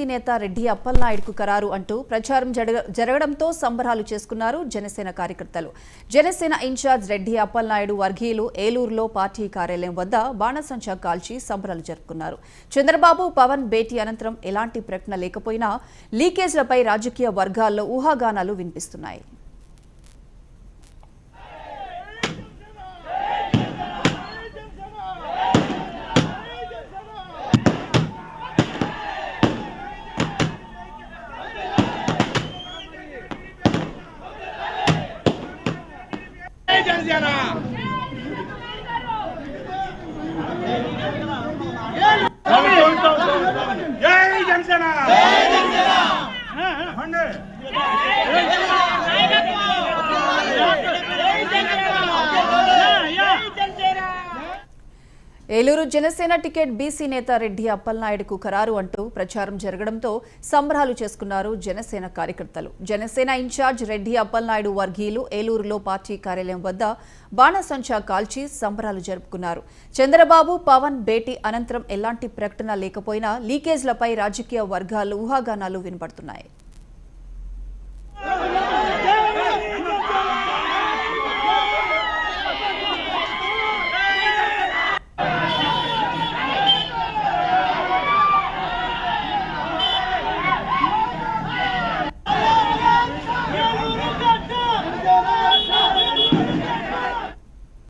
నేత రెడ్డి అప్పలనాయుడుకు ఖరారు అంటూ ప్రచారం జరగడంతో సంబరాలు చేసుకున్నారు జనసేన కార్యకర్తలు. జనసేన ఇన్ఛార్జ్ రెడ్డి అప్పలనాయుడు వర్గీయులు ఏలూరులో పార్టీ కార్యాలయం వద్ద బాణసంచా కాల్చి సంబరాలు జరుపుకున్నారు. చంద్రబాబు పవన్ భేటీ అనంతరం ఎలాంటి ప్రకటన లేకపోయినా లీకేజ్లపై రాజకీయ వర్గాల్లో ఊహాగానాలు వినిపిస్తున్నాయి. ఏలూరు జనసేన టికెట్ బీసీ నేత రెడ్డి అప్పలనాయుడుకు ఖరారు అంటూ ప్రచారం జరగడంతో సంబరాలు చేసుకున్నారు జనసేన కార్యకర్తలు. జనసేన ఇన్ఛార్జ్ రెడ్డి అప్పలనాయుడు వర్గీయులు ఏలూరులో పార్టీ కార్యాలయం వద్ద బాణసంచా కాల్చి సంబరాలు జరుపుకున్నారు. చంద్రబాబు పవన్ భేటీ అనంతరం ఎలాంటి ప్రకటన లేకపోయినా లీకేజ్లపై రాజకీయ వర్గాల్లో ఊహాగానాలు వినపడుతున్నాయి.